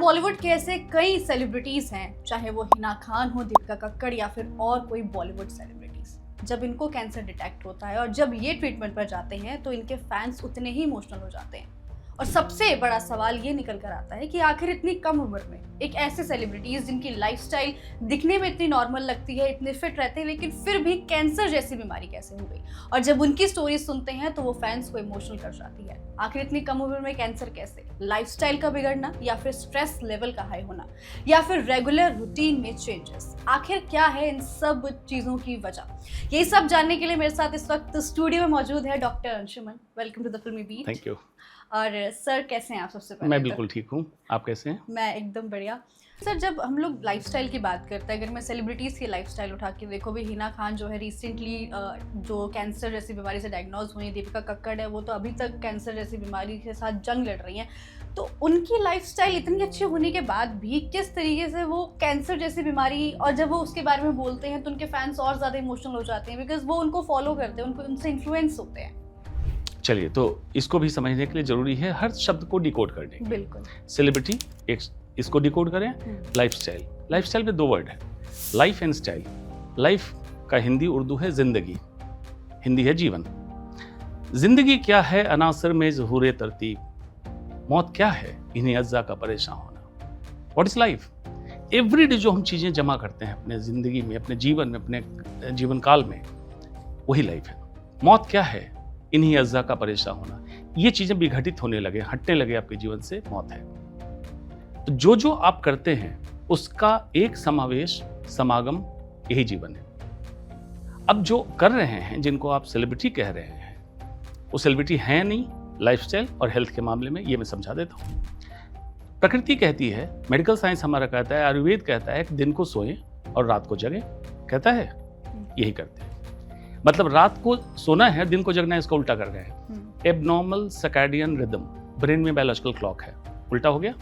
बॉलीवुड के ऐसे कई सेलिब्रिटीज हैं, चाहे वो हिना खान हो, दीपिका कक्कड़ या फिर और कोई बॉलीवुड सेलिब्रिटीज। जब इनको कैंसर डिटेक्ट होता है और जब ये ट्रीटमेंट पर जाते हैं तो इनके फैंस उतने ही इमोशनल हो जाते हैं। और सबसे बड़ा सवाल ये निकल कर आता है कि आखिर इतनी कम उम्र में एक ऐसे सेलिब्रिटीज जिनकी लाइफस्टाइल दिखने में इतनी नॉर्मल लगती है, इतने फिट रहते हैं, लेकिन फिर भी कैंसर जैसी बीमारी कैसे हो गई। और जब उनकी स्टोरी सुनते हैं तो वो फैंस को इमोशनल कर जाती है। आखिर इतनी कम उम्र में कैंसर कैसे? लाइफस्टाइल का बिगड़ना, या फिर स्ट्रेस लेवल का हाई होना, या फिर रेगुलर रूटीन में चेंजेस? आखिर क्या है इन सब चीजों की वजह? यही सब जानने के लिए मेरे साथ इस वक्त स्टूडियो में मौजूद है doctor Anshuman. Welcome to the Filmi Beat. Thank you. और सर कैसे हैं आप? सबसे पहले मैं बिल्कुल ठीक हूँ, आप कैसे हैं? मैं एकदम बढ़िया। सर, जब हम लोग लाइफस्टाइल की बात करते हैं, अगर मैं सेलिब्रिटीज़ की लाइफस्टाइल उठा के देखो, भी हिना खान जो है रिसेंटली जो कैंसर जैसी बीमारी से डायग्नोज हुई है, दीपिका कक्कड़ है वो तो अभी तक कैंसर जैसी बीमारी के साथ जंग लड़ रही हैं। तो उनकी लाइफस्टाइल इतनी अच्छी होने के बाद भी किस तरीके से वो कैंसर जैसी बीमारी, और जब वो उसके बारे में बोलते हैं तो उनके फैंस और ज़्यादा इमोशनल हो जाते हैं, बिकॉज वो उनको फॉलो करते हैं, उनको उनसे इन्फ्लुएंस होते हैं। चलिए, तो इसको भी समझने के लिए जरूरी है हर शब्द को डिकोड करने। बिल्कुल। सेलिब्रिटी एक इसको डिकोड करें, लाइफस्टाइल। लाइफस्टाइल में दो वर्ड है, लाइफ एंड स्टाइल। लाइफ का हिंदी उर्दू है जिंदगी, हिंदी है जीवन। जिंदगी क्या है? अनासर में ज़हूर तरतीब। मौत क्या है? इन्हीं अज्जा का परेशान होना। What is life? एवरीडे जो हम चीजें जमा करते हैं अपने जिंदगी में, अपने जीवन में, अपने जीवन काल में, वही लाइफ है। मौत क्या है? इन्हीं अज्जा का परेशान होना। ये चीजें विघटित होने लगे, हटने लगे आपके जीवन से, मौत है। तो जो जो आप करते हैं उसका एक समावेश, समागम, यही जीवन है। अब जो कर रहे हैं, जिनको आप सेलिब्रिटी कह रहे हैं, वो सेलिब्रिटी हैं नहीं लाइफस्टाइल और हेल्थ के मामले में। ये मैं समझा देता हूँ। प्रकृति कहती है, मेडिकल साइंस हमारा कहता है, आयुर्वेद कहता है कि दिन को सोएं और रात को जगें। कहता है, यही करते हैं। मतलब रात को सोना है, दिन को जगना है, इसका उल्टा कर रहे हैं। एबनॉर्मल सर्कैडियन रिदम, ब्रेन में बायोलॉजिकल क्लॉक है, उल्टा हो गया।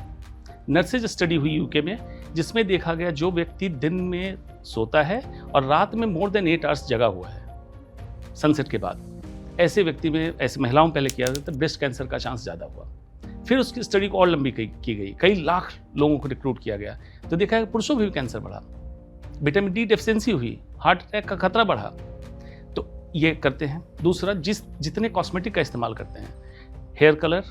नर्सेज स्टडी हुई यूके में, जिसमें देखा गया जो व्यक्ति दिन में सोता है और रात में मोर देन 8 आवर्स जगा हुआ है सनसेट के बाद, ऐसे व्यक्ति में, ऐसे महिलाओं में पहले किया जाता है, ब्रेस्ट कैंसर का चांस ज़्यादा हुआ। फिर उसकी स्टडी को और लंबी की गई, कई लाख लोगों को रिक्रूट किया गया, तो देखा है पुरुषों में भी कैंसर बढ़ा, विटामिन डी डेफिशिएंसी हुई, हार्ट अटैक का खतरा बढ़ा। तो ये करते हैं। दूसरा, जितने कॉस्मेटिक का इस्तेमाल करते हैं, हेयर कलर,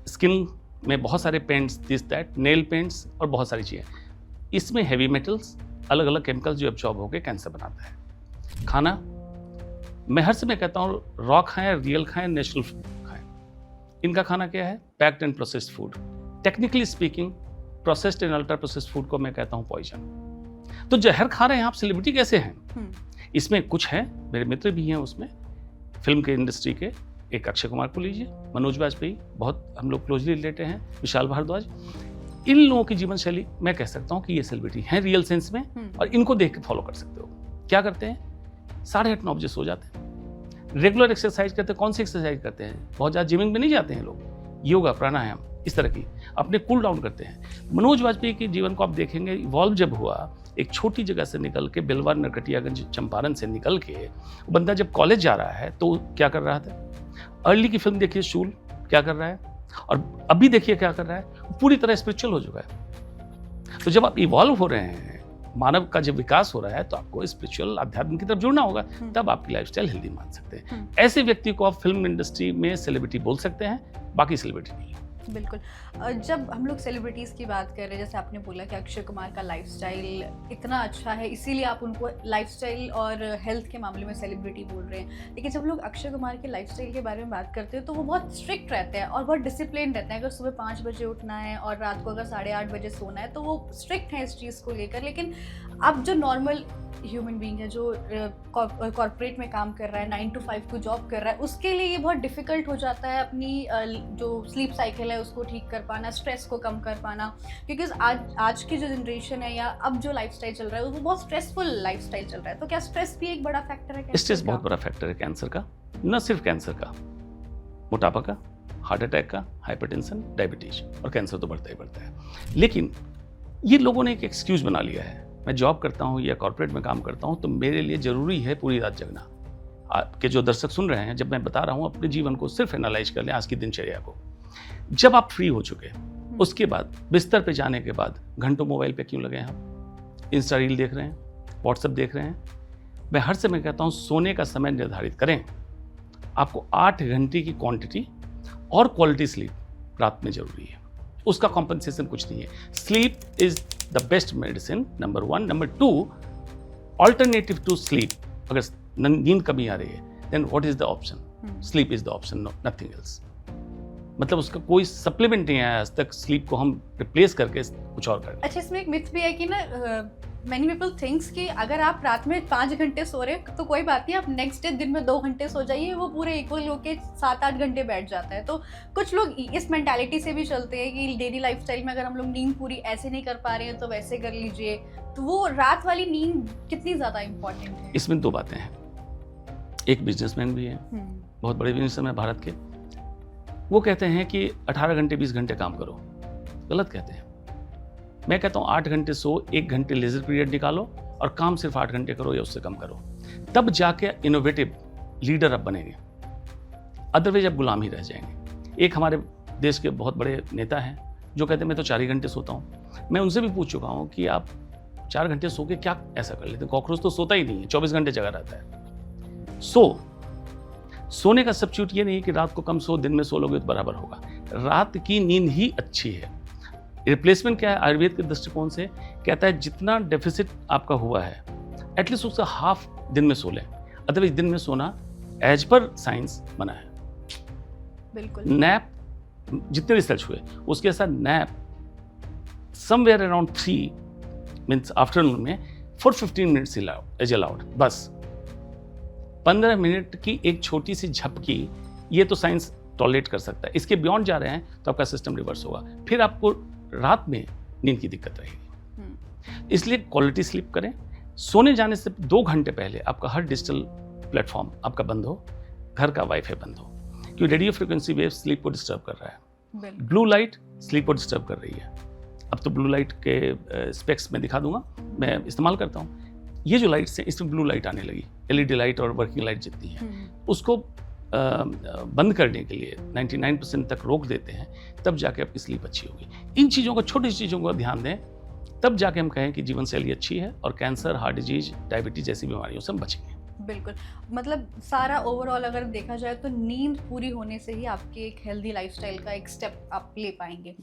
स्किन में बहुत सारे paints, this that, nail paints और बहुत सारी चीज़ें, इसमें हैवी मेटल्स, अलग अलग केमिकल्स जो एब्जॉर्ब होकर कैंसर बनाता है। खाना, मैं हर समय कहता हूँ, रॉ खाएं, रियल खाएं, नेचुरल फूड खाएं। इनका खाना क्या है? Packed and processed food. Technically speaking, processed and ultra processed food को मैं कहता हूँ पॉइजन। तो जहर खा रहे हैं आप, सेलिब्रिटी कैसे हैं? इसमें कुछ है, मेरे मित्र भी हैं उसमें, फिल्म के इंडस्ट्री के। एक अक्षय कुमार को लीजिए, मनोज वाजपेयी, बहुत हम लोग क्लोजली रिलेटेड हैं, विशाल भारद्वाज। इन लोगों की जीवन शैली मैं कह सकता हूँ कि ये सेलिब्रिटी हैं रियल सेंस में, और इनको देख के फॉलो कर सकते हो। क्या करते हैं? 8:30-9 बजे सो जाते हैं। रेगुलर एक्सरसाइज करते हैं। कौन सी एक्सरसाइज करते हैं? बहुत ज़्यादा जिमिंग में नहीं जाते हैं लोग, योगा, प्राणायाम, इस तरह की अपने कूल डाउन करते हैं। मनोज वाजपेयी के जीवन को आप देखेंगे, इवॉल्व जब हुआ, एक छोटी जगह से निकल के, बिलवार, नरकटियागंज, चंपारण से निकल के, बंदा जब कॉलेज जा रहा है तो क्या कर रहा था? अर्ली की फिल्म देखिए, शूल, क्या कर रहा है, और अभी देखिए क्या कर रहा है, पूरी तरह स्पिरिचुअल हो चुका है। तो जब आप इवॉल्व हो रहे हैं, मानव का जब विकास हो रहा है, तो आपको स्पिरिचुअल, अध्यात्म की तरफ जुड़ना होगा, तब आपकी लाइफस्टाइल हेल्दी मान सकते हैं। ऐसे व्यक्ति को आप फिल्म इंडस्ट्री में सेलिब्रिटी बोल सकते हैं, बाकी सेलिब्रिटी नहीं। बिल्कुल। जब हम लोग सेलिब्रिटीज़ की बात कर रहे हैं, जैसे आपने बोला कि अक्षय कुमार का लाइफस्टाइल इतना अच्छा है, इसीलिए आप उनको लाइफस्टाइल और हेल्थ के मामले में सेलिब्रिटी बोल रहे हैं। लेकिन जब लोग अक्षय कुमार के लाइफस्टाइल के बारे में बात करते हैं तो वो बहुत स्ट्रिक्ट रहते हैं और बहुत डिसिप्लिन रहते हैं। अगर सुबह 5 बजे उठना है और रात को अगर 8:30 बजे सोना है, तो वो स्ट्रिक्ट हैं इस चीज़ को लेकर। लेकिन अब जो नॉर्मल ह्यूमन बीइंग है, जो कॉर्पोरेट में काम कर रहा है, 9 to 5 को जॉब कर रहा है, उसके लिए ये बहुत डिफ़िकल्ट हो जाता है अपनी जो स्लीप साइकिल है उसको ठीक कर पाना, स्ट्रेस को कम कर पाना। क्योंकि आज की जो जनरेशन है या अब जो लाइफस्टाइल चल रहा है वो बहुत स्ट्रेसफुल लाइफस्टाइल चल रहा है। तो क्या स्ट्रेस भी एक बड़ा फैक्टर है? स्ट्रेस बहुत बड़ा फैक्टर है कैंसर का। न सिर्फ कैंसर का, मोटापा का, हार्ट अटैक का, हाइपरटेंशन, डायबिटीज, और कैंसर तो बढ़ता ही बढ़ता है। लेकिन ये लोगों ने एक एक्सक्यूज बना लिया है, मैं जॉब करता हूँ या कॉर्पोरेट में काम करता हूँ तो मेरे लिए ज़रूरी है पूरी रात जगना। आपके जो दर्शक सुन रहे हैं, जब मैं बता रहा हूँ, अपने जीवन को सिर्फ एनालाइज कर लें, आज की दिनचर्या को। जब आप फ्री हो चुके, उसके बाद बिस्तर पे जाने के बाद घंटों मोबाइल पे क्यों लगे हैं हम? इंस्टा रील देख रहे हैं, व्हाट्सएप देख रहे हैं। मैं हर समय कहता हूँ सोने का समय निर्धारित करें। आपको 8 घंटे की क्वांटिटी और क्वालिटी स्लीप रात में जरूरी है, उसका कॉम्पनसेशन कुछ नहीं है। Sleep is the best medicine, number 1। Number 2, alternative to sleep, अगर नींद कमी आ रही है then what is the option? Sleep is the option, nothing else. मतलब उसका कोई सप्लीमेंट नहीं आया आज तक स्लीप को हम रिप्लेस करके कुछ और करें। अच्छा, इसमें एक मिथ भी है कि ना मैनी पीपल थिंक्स कि अगर आप रात में 5 घंटे सो रहे हो तो कोई बात नहीं, आप नेक्स्ट डे दिन में 2 घंटे सो जाइए, वो पूरे इक्वल होके 7-8 घंटे बैठ जाता है। तो कुछ लोग इस मेंटालिटी से भी चलते हैं कि डेली लाइफस्टाइल में अगर हम लोग नींद पूरी ऐसे नहीं कर पा रहे हैं तो वैसे कर लीजिए। तो वो रात वाली नींद कितनी ज़्यादा इम्पोर्टेंट है? इसमें 2 बातें हैं। एक बिजनेसमैन भी है, बहुत बड़े बिजनेसमैन है भारत के, वो कहते हैं कि 18 घंटे 20 घंटे काम करो। गलत कहते हैं। मैं कहता हूँ 8 घंटे सो, 1 घंटे लेजर पीरियड निकालो और काम सिर्फ 8 घंटे करो या उससे कम करो, तब जाके इनोवेटिव लीडर आप बनेंगे। अदरवाइज आप गुलाम ही रह जाएंगे। एक हमारे देश के बहुत बड़े नेता हैं जो कहते हैं मैं तो 4 ही घंटे सोता हूँ। मैं उनसे भी पूछ चुका हूँ कि आप 4 घंटे सो के क्या ऐसा कर लेते हैं? कॉकरोच तो सोता ही नहीं है, 24 घंटे जगा रहता है। सोने का सब्स्टिट्यूट ये नहीं है कि रात को कम सो, दिन में सो लोगे तो बराबर होगा। रात की नींद ही अच्छी है। रिप्लेसमेंट क्या है आयुर्वेद के दृष्टिकोण से? कहता है जितना डेफिसिट आपका हुआ है एटलीस्ट उसका हाफ दिन में सो लें, अदरवाइज दिन में सोना एज पर साइंस मना है। बिल्कुल। नैप, जितने रिसर्च हुए उसके साथ nap somewhere around 3 means afternoon में फॉर 15 मिनट्स इज अलाउड। बस 15 मिनट की एक छोटी सी झपकी, ये तो साइंस टॉलरेट कर सकता है। इसके बियॉन्ड जा रहे हैं तो आपका सिस्टम रिवर्स होगा, फिर आपको रात में नींद की दिक्कत रहेगी। इसलिए क्वालिटी स्लीप करें। सोने जाने से 2 घंटे पहले आपका हर डिजिटल प्लेटफॉर्म आपका बंद हो, घर का वाईफाई बंद हो, क्योंकि रेडियो फ्रिक्वेंसी वेव स्लीप को डिस्टर्ब कर रहा है। ब्लू लाइट स्लीप को डिस्टर्ब कर रही है। अब तो ब्लू लाइट के स्पेक्स में दिखा दूंगा, मैं इस्तेमाल करता हूँ। ये जो लाइट्स हैं इसमें ब्लू लाइट आने लगी, एलईडी लाइट और वर्किंग लाइट जितनी है, उसको बंद करने के लिए 99% तक रोक देते हैं, तब जाके आपकी स्लीप अच्छी होगी। इन चीज़ों को, छोटी चीज़ों को ध्यान दें, तब जाके हम कहें कि जीवन शैली अच्छी है और कैंसर, हार्ट डिजीज, डायबिटीज जैसी बीमारियों से हम बचेंगे। बिल्कुल, मतलब सारा ओवरऑल अगर देखा जाए तो नींद पूरी होने से ही आपके एक हेल्दी लाइफस्टाइल का एक स्टेप आप ले पाएंगे।